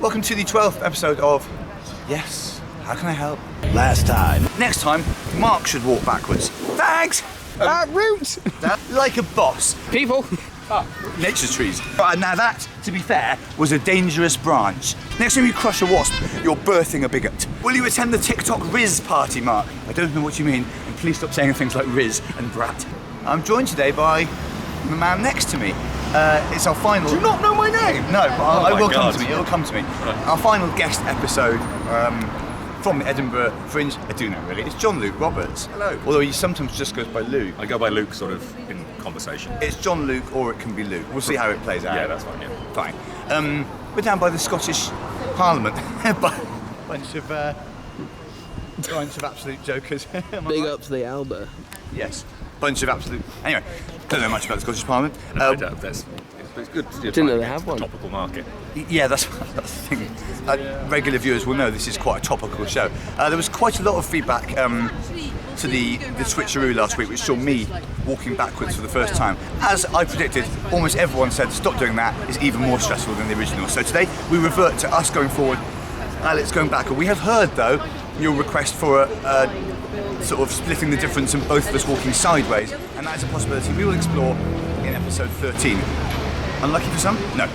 Welcome to the 12th episode of Yes, How Can I Help? Last time. Next time, Mark should walk backwards. Thanks! Root! Like a boss. People! Nature's trees. Right, now that, to be fair, was a dangerous branch. Next time you crush a wasp, you're birthing a bigot. Will you attend the TikTok Riz party, Mark? I don't know what you mean, and please stop saying things like Riz and Brat. I'm joined today by the man next to me. It's our final... Do you not know my name? No, but it will come to me, God. it'll come to me. Right. Our final guest episode from the Edinburgh Fringe, I do know really, it's John Luke Roberts. Hello. Although he sometimes just goes by Luke. I go by Luke sort of in conversation. It's John Luke or it can be Luke. We'll see how it plays out. Yeah, that's fine, yeah. Fine. We're down by the Scottish Parliament. bunch of absolute jokers. Big up to the Alba. Yes. Bunch of absolute... Anyway, don't know much about the Scottish Parliament. No, it's good to Didn't know they have one. Topical market. Yeah, that's the thing. Regular viewers will know this is quite a topical show. There was quite a lot of feedback to the switcheroo last week, which saw me walking backwards for the first time. As I predicted, almost everyone said stop doing that, it's even more stressful than the original. So today we revert to us going forward, Alex going backward. We have heard though your request for a sort of splitting the difference and both of us walking sideways, and that is a possibility we will explore in episode 13. Unlucky for some? No.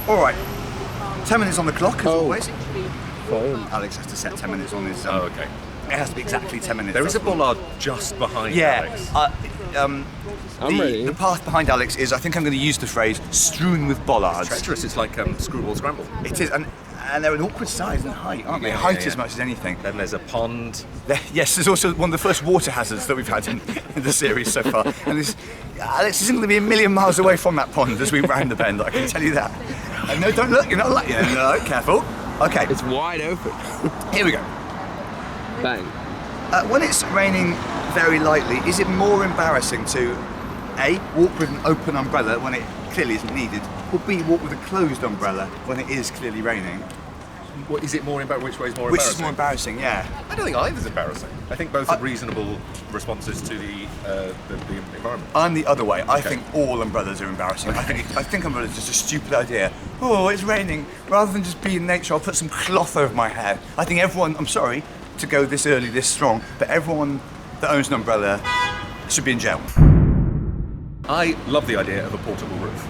Alright, 10 minutes on the clock as always. Fine. Alex has to set 10 minutes on his... Oh, okay. It has to be exactly 10 minutes. There is a bollard just behind Alex. I'm ready. The path behind Alex is, I think I'm going to use the phrase, strewn with bollards. Treacherous, it's like screwball scramble. It is, and they're an awkward size and height, aren't they? Yeah, Height yeah. as much as anything. Then there's a pond. Yes, there's also one of the first water hazards that we've had in the series so far. And Alex isn't going to be a million miles away from that pond as we round the bend, I can tell you that. No, don't look, you're not looking. No, careful. Okay, It's wide open. here we go. Bang. When it's raining very lightly, is it more embarrassing to A, walk with an open umbrella when it clearly isn't needed, or B, walk with a closed umbrella when it is clearly raining? What is it more embarrassing? Which way is more Which embarrassing? is more embarrassing, yeah. I don't think either's embarrassing. I think both are reasonable responses to the environment. I'm the other way. I think all umbrellas are embarrassing. I think umbrellas are just a stupid idea. Oh, it's raining. Rather than just be in nature, I'll put some cloth over my hair. I think everyone, I'm sorry to go this early, this strong, but everyone that owns an umbrella should be in jail. I love the idea of a portable roof.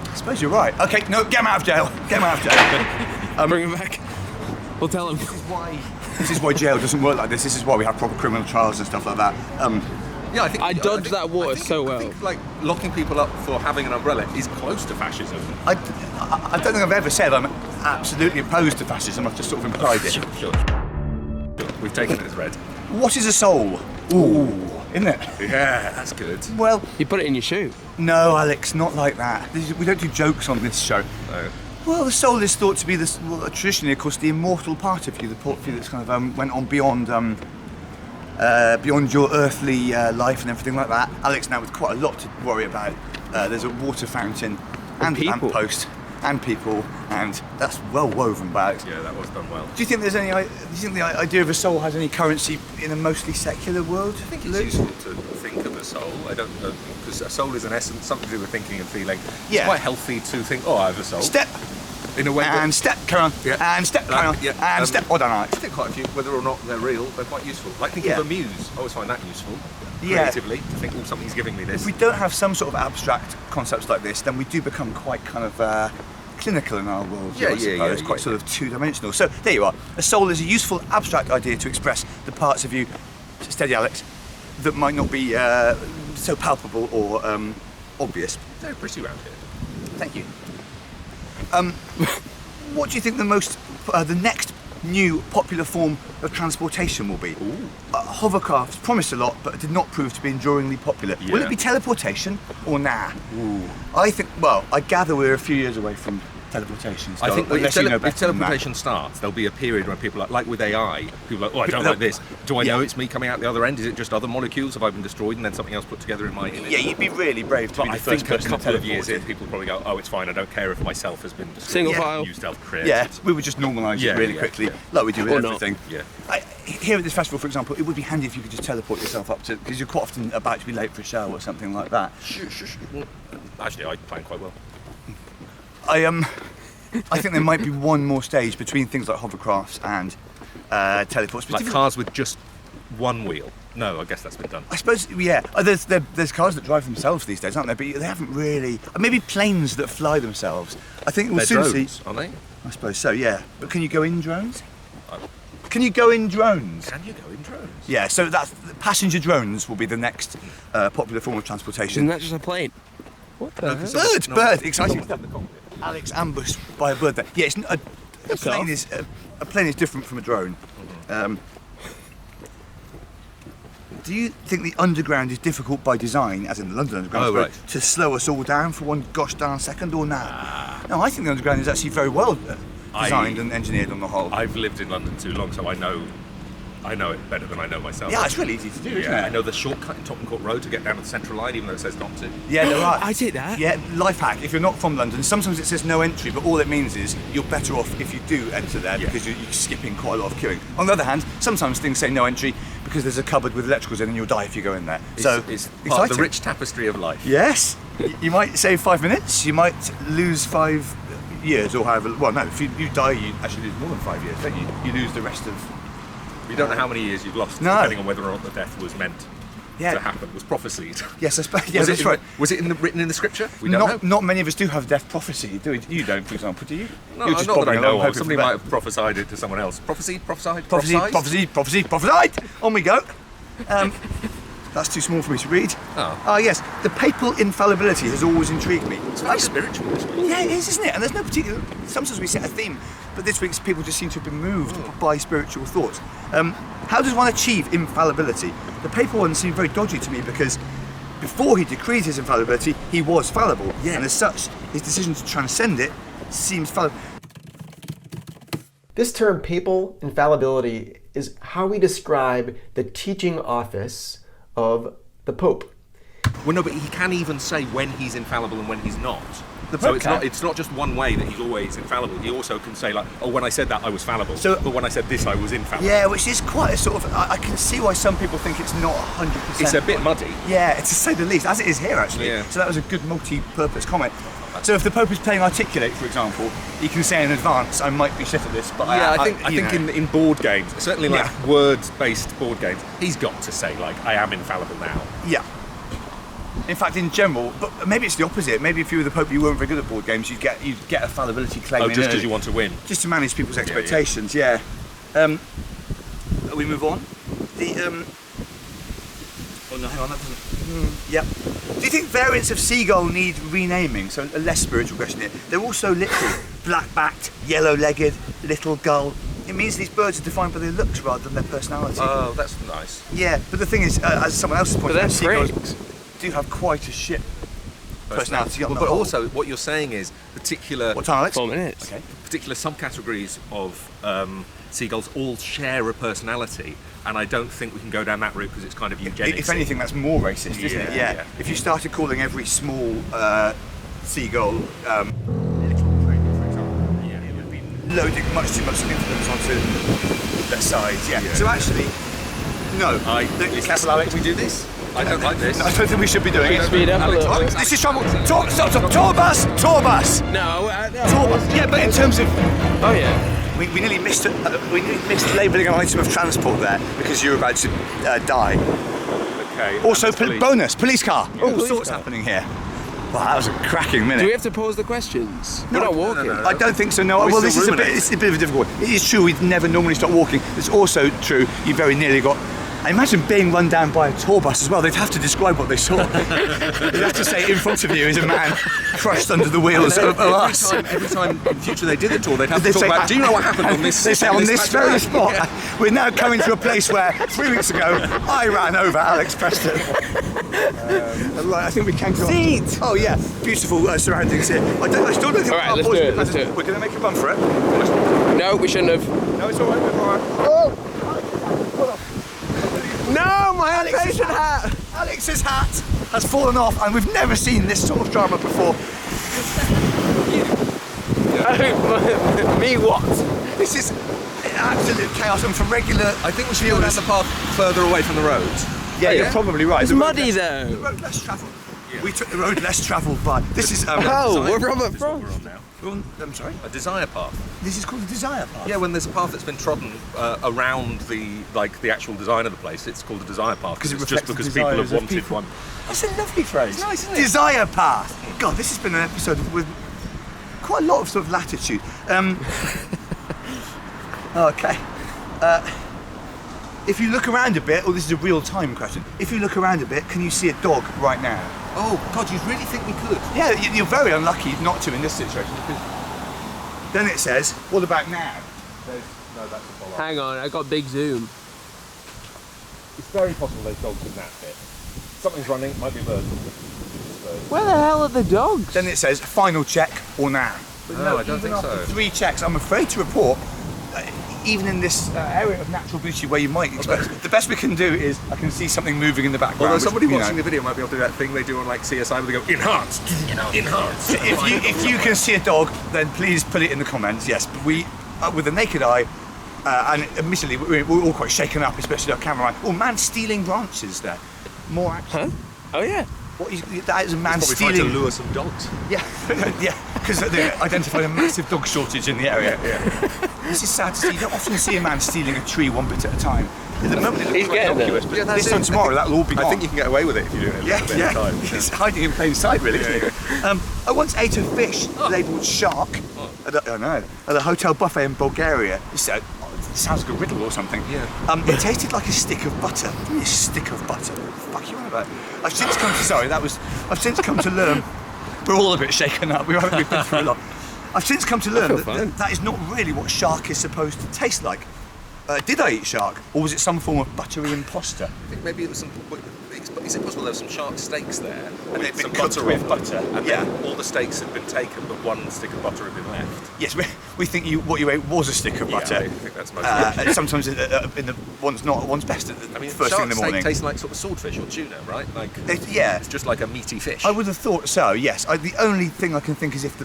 I suppose you're right. Okay, no, get him out of jail. Get him out of jail. Bring him back. We'll tell him. This is why jail doesn't work like this. This is why we have proper criminal trials and stuff like that. Yeah, I think I dodged that water so well. I think like locking people up for having an umbrella is close to fascism. I don't think I've ever said I'm absolutely opposed to fascism. I've just sort of implied it. Sure. We've taken it as read. What is a soul? Ooh, isn't it? Yeah, that's good. Well, You put it in your shoe. no, Alex, not like that. We don't do jokes on this show. No. Well, the soul is thought to be traditionally, of course, the immortal part of you, the part of you that's kind of went on beyond your earthly life and everything like that. Alex now with quite a lot to worry about. There's a water fountain and a people. lamppost and people, and that's well woven about. Yeah, that was done well. Do you think there's any? Do you think the idea of a soul has any currency in a mostly secular world? I think it's useful to think of a soul. I don't know, because a soul is an essence, something to do with thinking and feeling. Yeah. It's quite healthy to think, oh, I have a soul. Step. In a way that- And step, carry on. Yeah. And step, carry on. Yeah. And step. Oh, don't know. I think quite a few, whether or not they're real, they're quite useful. Like thinking Yeah. of a muse, I always find that useful. Yeah. Creatively, to think, oh, something's giving me this. If we don't have some sort of abstract concepts like this, then we do become quite kind of clinical in our world. Yeah, I suppose. yeah, Quite yeah. sort of two-dimensional. So there you are. A soul is a useful abstract idea to express the parts of you, steady Alex, that might not be so palpable or obvious. They're pretty round here. Thank you. What do you think the next new popular form of transportation will be? Hovercrafts promised a lot, but did not prove to be enduringly popular. Will Yeah. it be teleportation or nah? Ooh. I gather we're a few years away from teleportation. I think unless you know if better than that. teleportation starts, there'll be a period when people are like with AI, people are like, oh, I don't They'll- like this. Do I Yeah. know it's me coming out the other end? Is it just other molecules? Have I been destroyed and then something else put together in my image? Yeah, you'd be really brave to But be the I first think a person couple of years teleported. in, people probably go, oh, it's fine, I don't care if myself has been destroyed. Single Yeah. file. New stealth created. Yeah, we would just normalise Yeah, it really yeah, quickly, yeah. like we do with Or not. everything. Yeah. Here at this festival, for example, it would be handy if you could just teleport yourself up to, because you're quite often about to be late for a show or something like that. Well, actually, I plan quite well. I think there might be one more stage between things like hovercrafts and teleports. Like cars with just one wheel. No, I guess that's been done. I suppose, yeah. There's cars that drive themselves these days, aren't there? But they haven't really. Maybe planes that fly themselves. I think we'll They're soon drones, see. aren't they? I suppose so, yeah. But can you go in drones? Can you go in drones? Can you go in drones? Yeah. So that's passenger drones will be the next popular form of transportation. Isn't that just a plane? What the hell? Bird, exciting stuff. Alex ambushed by a bird there. Yeah, it's a plane is different from a drone. Do you think the underground is difficult by design, as in the London Underground, right. to slow us all down for one gosh darn second, or nah? No, I think the underground is actually very well designed and engineered on the whole. I've lived in London too long, so I know it better than I know myself. Yeah, it's really easy to do, isn't it? I know the shortcut in Tottenham Court Road to get down to the Central Line, even though it says not to. Yeah, there are. I did that. Yeah, life hack. If you're not from London, sometimes it says no entry, but all it means is you're better off if you do enter there because you're skipping quite a lot of queuing. On the other hand, sometimes things say no entry because there's a cupboard with electricals in and you'll die if you go in there. It's part exciting. of the rich tapestry of life. Yes. You might save 5 minutes, you might lose 5 years or however. Well, no, if you die, you actually lose more than 5 years, don't you? You lose the rest of. You don't know how many years you've lost, No. depending on whether or not the death was meant to happen, was prophesied. Yes, I suppose. Yes, that's right. Was it written in the scripture? We don't know. Not many of us do have death prophecy, do we? You don't, for example, do you? No, You're just not that I bobbing know along, of. hoping Somebody for might the have prophesied it to someone else. Prophesied? prophesied. On we go. That's too small for me to read. Oh. Yes, the papal infallibility has always intrigued me. It's very spiritual this week. Yeah, it is, isn't it? And there's no particular. Sometimes we set a theme, but this week's people just seem to have been moved by spiritual thoughts. How does one achieve infallibility? The papal one seemed very dodgy to me because before he decreed his infallibility, he was fallible, and as such, his decision to transcend it seems fallible. This term, papal infallibility, is how we describe the teaching office of the Pope. Well, no, but he can even say when he's infallible and when he's not. The So Pope it's not just one way that he's always infallible. He also can say like, oh, when I said that I was fallible, but when I said this I was infallible. Yeah, which is quite a sort of. I can see why some people think it's not 100%. It's a bit muddy. Yeah, to say the least, as it is here actually. Yeah. So that was a good multi-purpose comment. So if the Pope is playing Articulate, for example, he can say in advance, I might be shit at this, but I think in board games, certainly like words-based board games, he's got to say like, I am infallible now. Yeah. In fact, in general, but maybe it's the opposite. Maybe if you were the Pope, you weren't very good at board games, you'd get a fallibility claim. Oh, in just early. because you want to win. Just to manage people's expectations, yeah. We move on. Oh no, hang on, that doesn't. Yep. Do you think variants of Seagull need renaming? So a less spiritual question here. They're also literal. Black-backed, yellow-legged, little gull. It means these birds are defined by their looks rather than their personality. Oh, that's nice. Yeah, but the thing is, as someone else has pointed out, seagulls Fringe. do have quite a shit personality on the but whole. also, what you're saying is particular. What time, Alex? 4 minutes. Okay. Particular subcategories of seagulls all share a personality, and I don't think we can go down that route because it's kind of eugenics. If anything, that's more racist, isn't it? Yeah. If you started calling every small seagull little crane, for example, it would be loading much too much influence onto their sides. Yeah. So actually, no. Careful, Alex. Can we do this? I don't like this. I don't think we should be doing it. Speed up a little. Alex, This is trouble. Tour bus. No, no. Tour bus. Yeah, but in terms of. Oh yeah. We nearly missed labelling an item of transport there because you were about to die. Okay. Also, police. Bonus, police car. All police sorts car. happening here. Wow, that was a cracking minute. Do we have to pose the questions? We're not walking. no. I don't think so, no. We're Well, still this is a bit, ruminating. it's a bit of a difficult one. It is true we'd never normally stop walking. It's also true you very nearly got. I imagine being run down by a tour bus as well. They'd have to describe what they saw. They'd have to say in front of you is a man crushed under the wheels of us. Every time in future they did the tour, they'd have to They'd talk say, about, do you know what happened on this? They say on this patch of very road?" spot. Yeah. We're now coming to a place where 3 weeks ago I ran over Alex Preston. Right, I think we can go. Seat! Oh yeah, beautiful surroundings here. I still don't think. All right, let's do it, let's do it. We're going to make a run for it. No, we shouldn't have. No, it's all right. We're all right. No, my Alex's hat! Alex's hat has fallen off, and we've never seen this sort of drama before. Me what? This is absolute chaos, and from regular. I think we should go down the path further away from the road. Yeah, you're probably right. It's The road muddy less- The though. road less travelled. We took the road less travelled by. This is. Oh, we're This is what from. we're on now. I'm sorry? A desire path. This is called a desire path? Yeah, when there's a path that's been trodden around the actual design of the place, it's called a desire path. Because it it's just reflects the because people have desires of wanted people. one. That's a lovely phrase. It's nice, isn't it? Desire path. God, this has been an episode with quite a lot of sort of latitude. Okay. If you look around a bit, this is a real-time question. If you look around a bit, can you see a dog right now? Oh, God, you really think we could? Yeah, you're very unlucky not to in this situation. Because then it says, what about now? No, that's a follow-up. Hang on, I got big zoom. It's very possible those dogs in that bit. Something's running, might be birds. Where the hell are the dogs? Then it says, final check or now. But No, I don't even think after so. 3 checks, I'm afraid to report, even in this area of natural beauty where you might expect, the best we can do is I can see something moving in the background. Although which, somebody you know, watching the video might be able to do that thing they do on like CSI where they go, enhanced, enhanced. if you can see a dog, then please put it in the comments. Yes, but we, with the naked eye, and admittedly we're all quite shaken up, especially our cameraman. Oh, man stealing branches there. More action. Huh? Oh yeah. What is, that is a man Probably trying to stealing. lure some dogs. Yeah, yeah, because they identified a massive dog shortage in the area. This is sad to see. You don't often see a man stealing a tree one bit at a time. At the moment, it looks He's quite getting there. innocuous, but Yeah, that's this time it. tomorrow, that'll all be gone. I think you can get away with it if you do it Yeah, a bit yeah. at a time. It's hiding in plain sight, really, isn't it? I once ate a fish labelled shark at a hotel buffet in Bulgaria. It sounds like a riddle or something. Yeah. It tasted like a stick of butter. Give me a stick of butter. What the fuck are you on about? I've since come to learn. We're all a bit shaken up. We've been through a lot. I've since come to learn feel that, fine. that is not really what shark is supposed to taste like. Did I eat shark, or was it some form of buttery impostor? I think maybe it was some. Is it possible there were some shark steaks there? And they'd been some cooked butter with on butter, them, and yeah. then all the steaks had been taken, but one stick of butter had been left. Yes, we think what you ate was a stick of butter. Yeah, I think that's most likely. And sometimes in the one's best at the I mean, first shark thing in the steak morning. tastes like sort of swordfish or tuna, right? Like Yeah, it's just like a meaty fish. I would have thought so. Yes, the only thing I can think is if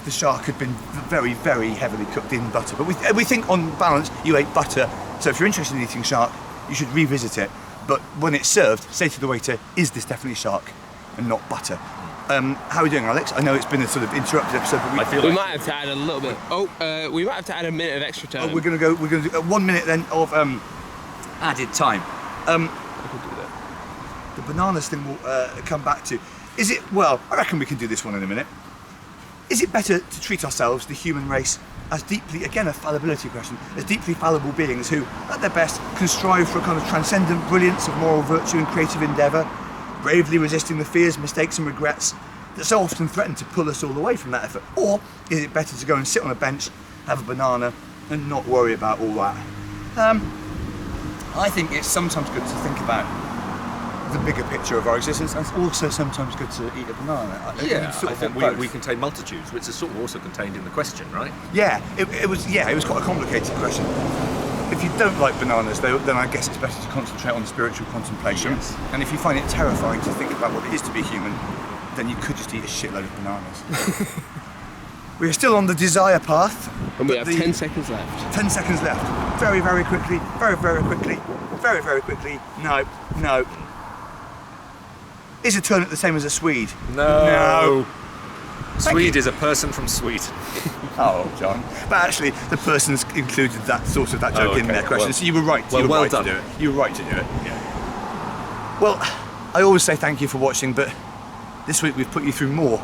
the shark had been very, very heavily cooked in butter. But we think on balance you ate butter. So if you're interested in eating shark, you should revisit it. But when it's served, say to the waiter, "Is this definitely shark and not butter?" How are we doing, Alex? I know it's been a sort of interrupted episode, but I feel We like might have to add a little bit. We might have to add a minute of extra time. we're going to do 1 minute then of added time. The bananas thing we'll come back to. Is it? Well, I reckon we can do this one in a minute. Is it better to treat ourselves, the human race, as deeply, again a fallibility question, as deeply fallible beings who, at their best, can strive for a kind of transcendent brilliance of moral virtue and creative endeavour, bravely resisting the fears, mistakes and regrets that so often threaten to pull us all away from that effort? Or is it better to go and sit on a bench, have a banana and not worry about all that? I think it's sometimes good to think about the bigger picture of our existence, and it's also sometimes good to eat a banana. yeah, Sort I of think both. we contain multitudes, which is sort of also contained in the question, right? Yeah, it was quite a complicated question. If you don't like bananas, then I guess it's better to concentrate on spiritual contemplation. Yes. And if you find it terrifying to think about what it is to be human, then you could just eat a shitload of bananas. We are still on the desire path. And we but have 10 seconds left. 10 seconds left. Very, very quickly. Very, very quickly. Very, very quickly. No. Is a turnip the same as a Swede? No. Thank Swede you. is a person from Sweden. Oh, John. But actually, the person's included that joke in their question, Well- so you were right. well, you were well right done. to do it. You were right to do it. Yeah. Well, I always say thank you for watching, but this week we've put you through more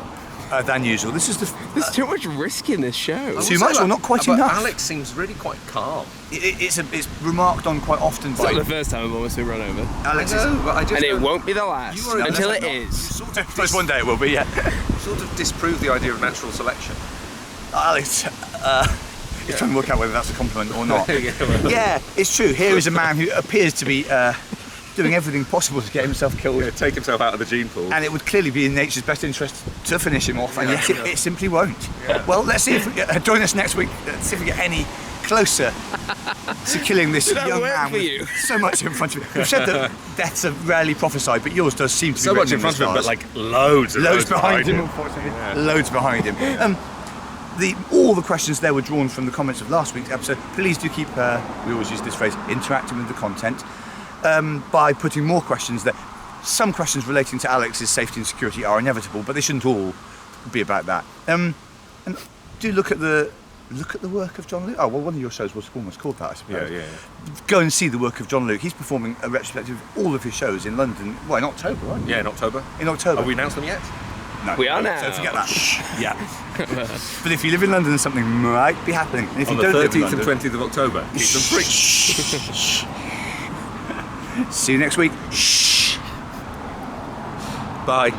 than usual. This is There's too much risk in this show. Too much, or not quite but enough? Alex seems really quite calm. it's remarked on quite often It's not by the first time I've almost been run over. Alex. but I just And it don't- won't be the last. You are a- Until it no, is. Sort of, Suppose one day it will be, yeah. sort of disprove the idea of natural selection. Alex, you're trying to work out whether that's a compliment or not. Yeah, well- Yeah, it's true. Here is a man who appears to be doing everything possible to get himself killed. Yeah, take himself out of the gene pool. And it would clearly be in nature's best interest to finish him off, and yet it simply won't. Yeah. Well, let's see if we join us next week. Let's see if we get any closer to killing this Did that young work man for with you? so much in front of him. We've said that deaths are rarely prophesied, but yours does seem to so be much written in front of him, the but stars. like loads behind him, him. unfortunately. Yeah. Loads behind him. All the questions there were drawn from the comments of last week's episode. Please do keep, we always use this phrase, interacting with the content by putting more questions there. Some questions relating to Alex's safety and security are inevitable, but they shouldn't all be about that. And do look at the work of John Luke. Oh well, one of your shows was almost called that, I suppose. Yeah. Go and see the work of John Luke. He's performing a retrospective of all of his shows in London. Well, in October, right? Yeah, in October. In October. Have we announced them yet? No. We are now. So forget that. Yeah. But if you live in London, something might be happening. And if On you the don't live in 13th and London, 20th of October. Keep them free. see you next week. Bye.